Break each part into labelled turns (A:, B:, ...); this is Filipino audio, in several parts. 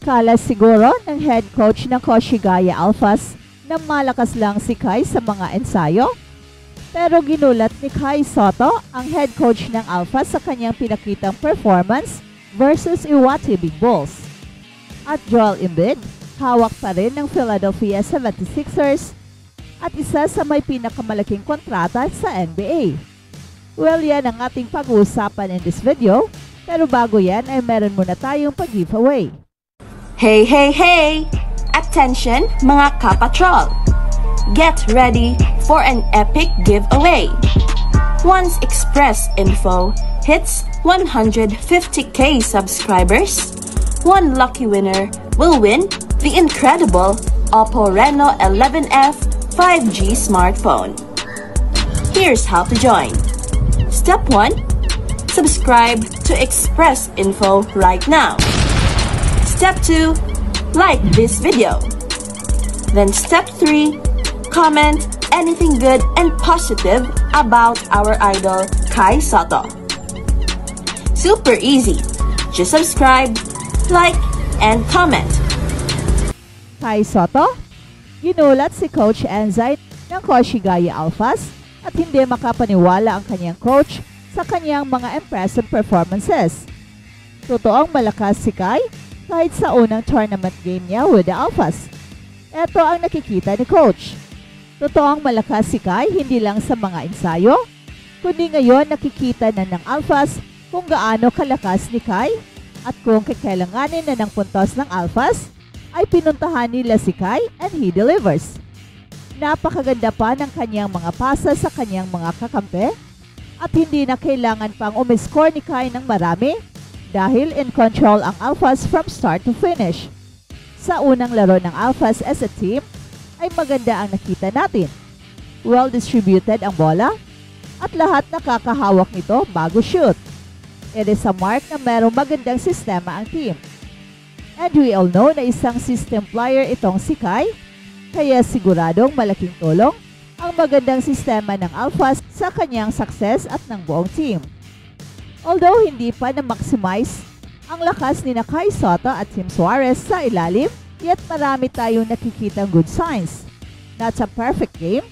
A: Akala siguro ng head coach ng Koshigaya Alphas na malakas lang si Kai sa mga ensayo. Pero ginulat ni Kai Soto, ang head coach ng Alphas, sa kanyang pinakitang performance versus Iwate Big Bulls. At Joel Embiid, hawak pa rin ng Philadelphia 76ers at isa sa may pinakamalaking kontrata sa NBA. Well, yan ang ating pag-uusapan in this video. Pero bago yan ay meron muna tayong pag-giveaway.
B: Hey, hey, hey! Attention mga kapatrol! Get ready for an epic giveaway! Once Express Info hits 150k subscribers, one lucky winner will win the incredible Oppo Reno 11F 5G smartphone. Here's how to join. Step 1. Subscribe to Express Info right now. Step 2. Like this video. Then step 3. Comment anything good and positive about our idol Kai Soto. Super easy. Just subscribe, like, and comment.
A: Kai Soto, ginulat si Coach Enzai ng Koshigaya Alphas at hindi makapaniwala ang kanyang coach sa kanyang mga impressive performances. Totoong malakas si Kai kahit sa unang tournament game niya with the Alphas. Ito ang nakikita ni Coach. Totoong malakas si Kai hindi lang sa mga ensayo, kundi ngayon nakikita na ng Alphas kung gaano kalakas ni Kai at kung kakailanganin na ng puntos ng Alphas ay pinuntahan nila si Kai and he delivers. Napakaganda pa ng kanyang mga pasa sa kanyang mga kakampi at hindi na kailangan pang umiscore ni Kai ng marami dahil in control ang Alphas from start to finish. Sa unang laro ng Alphas as a team ay maganda ang nakita natin. Well distributed ang bola at lahat nakakahawak nito bago shoot. It is a mark na merong magandang sistema ang team. And we all know na isang system player itong si Kai, kaya siguradong malaking tulong ang magandang sistema ng Alphas sa kanyang success at ng buong team. Although hindi pa na-maximize ang lakas ni Kai Soto at Tim Suarez sa ilalim, yet marami tayong nakikitang good signs. Not a perfect game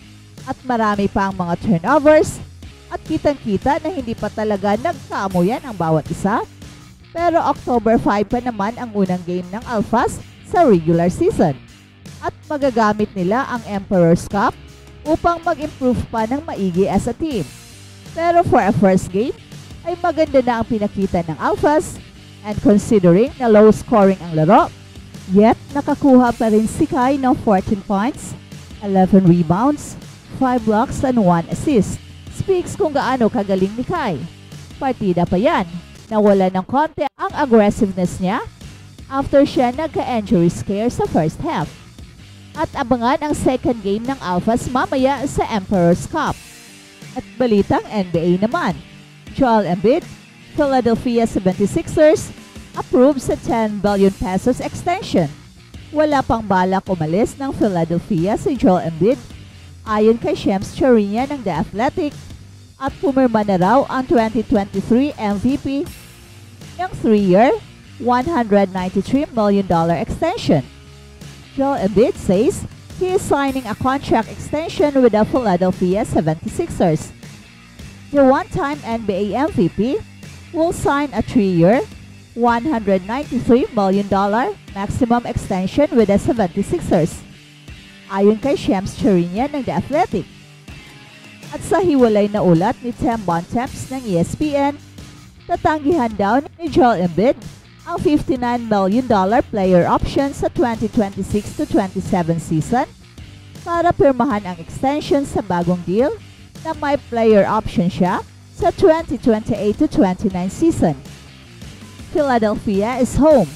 A: at marami pa ang mga turnovers at kitang-kita na hindi pa talaga nagkaamuyan ang bawat isa. Pero October 5 pa naman ang unang game ng Alphas sa regular season at magagamit nila ang Emperor's Cup upang mag-improve pa ng maigi as a team. Pero for a first game, ay maganda na ang pinakita ng Alphas and considering na low scoring ang laro, yet nakakuha pa rin si Kai ng 14 points, 11 rebounds, 5 blocks and 1 assist. Speaks kung gaano kagaling ni Kai. Partida pa yan, nawala ng konti ang aggressiveness niya after siya nagka-injury scare sa first half. At abangan ang second game ng Alphas mamaya sa Emperor's Cup. At balitang NBA naman. Joel Embiid, Philadelphia 76ers, approves sa 10 billion pesos extension. Wala pang balak umalis ng Philadelphia si Joel Embiid ayon kay Shams Charania ng The Athletic at pumirma na raw ang 2023 MVP ng 3-year, $193 million extension. Joel Embiid says he is signing a contract extension with the Philadelphia 76ers. The one-time NBA MVP will sign a 3-year, $193 million maximum extension with the 76ers. Ayon kay Shams Charania ng The Athletic. At sa hiwalay na ulat ni Tim Bontemps ng ESPN, tatanggihan daw ni Joel Embiid ang $59 million player option sa 2026-27 season para pirmahan ang extension sa bagong deal na may player option siya sa 2028-29 season. Philadelphia is home.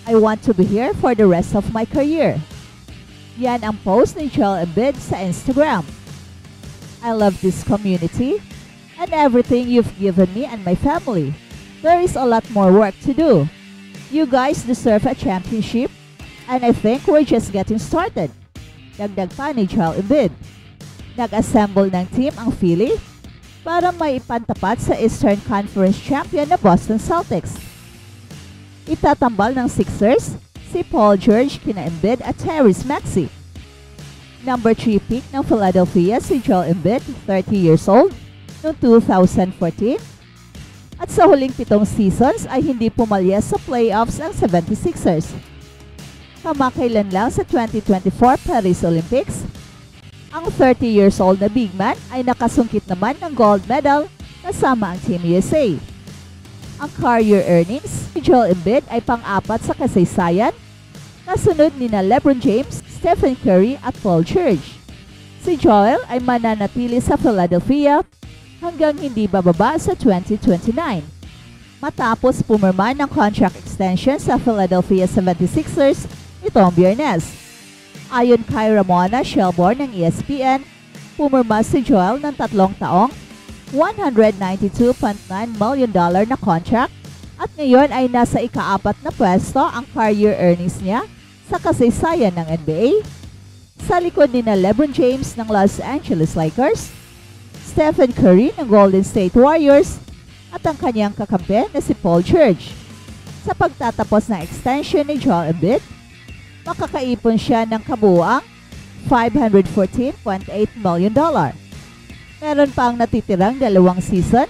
A: I want to be here for the rest of my career. Yan ang post ni Joel Embiid sa Instagram. I love this community and everything you've given me and my family. There is a lot more work to do. You guys deserve a championship and I think we're just getting started. Dagdag pa ni Joel Embiid. Nag-assemble ng team ang Philly para may ipantapat sa Eastern Conference champion na Boston Celtics. Itatambal ng Sixers si Paul George kina Embiid at Tyrese Maxey. Number 3 pick ng Philadelphia si Joel Embiid, 30 years old, noong 2014. At sa huling 7 seasons ay hindi pumalya sa playoffs ang 76ers. Kamakailan lang sa 2024 Paris Olympics, ang 30 years old na big man ay nakasungkit naman ng gold medal kasama ang Team USA. Ang career earnings ni Joel Embiid ay pang-4 sa kasaysayan, kasunod ni na LeBron James, Stephen Curry at Paul George. Si Joel ay mananatili sa Philadelphia hanggang hindi bababa sa 2029. Matapos pumirma ng contract extension sa Philadelphia 76ers nitong Biyernes. Ayon kay Ramona Shelburne ng ESPN, pumirma si Joel ng 3 taong, $192.9 million na contract at ngayon ay nasa ika-4 na pwesto ang career earnings niya sa kasaysayan ng NBA. Sa likod ni na LeBron James ng Los Angeles Lakers, Stephen Curry ng Golden State Warriors at ang kanyang kakampi na si Paul George. Sa pagtatapos ng extension ni Joel Embiid, makakaipon siya ng kabuuang $514.8 million. Meron pang natitirang 2 season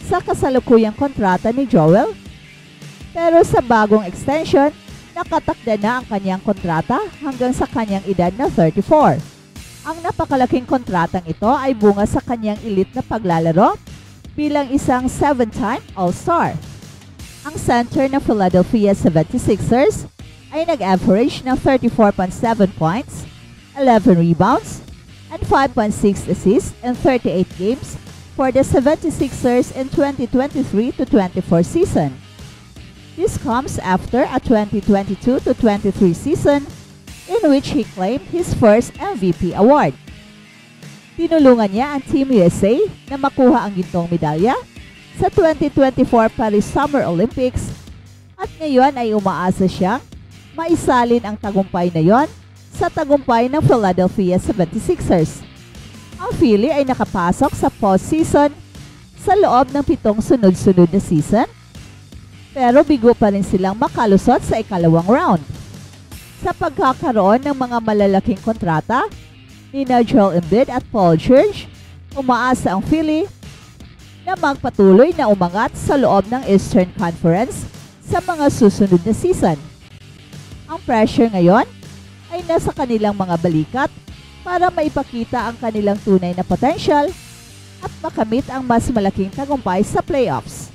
A: sa kasalukuyang kontrata ni Joel. Pero sa bagong extension, nakatakda na ang kanyang kontrata hanggang sa kanyang edad na 34. Ang napakalaking kontratang ito ay bunga sa kanyang elite na paglalaro bilang isang 7-time All-Star. Ang center ng Philadelphia 76ers ay nag-average ng 34.7 points, 11 rebounds, and 5.6 assists in 38 games for the 76ers in 2023-24 season. This comes after a 2022-23 season in which he claimed his first MVP award. Tinulungan niya ang Team USA na makuha ang gintong medalya sa 2024 Paris Summer Olympics at ngayon ay umaasa siyang maisalin ang tagumpay na yon sa tagumpay ng Philadelphia 76ers. Ang Philly ay nakapasok sa postseason sa loob ng 7 sunod-sunod na season, pero bigo pa rin silang makalusot sa ikalawang round. Sa pagkakaroon ng mga malalaking kontrata ni Joel Embiid at Paul George, umaasa ang Philly na magpatuloy na umangat sa loob ng Eastern Conference sa mga susunod na season. Ang pressure ngayon ay nasa kanilang mga balikat para maipakita ang kanilang tunay na potential at makamit ang mas malaking tagumpay sa playoffs.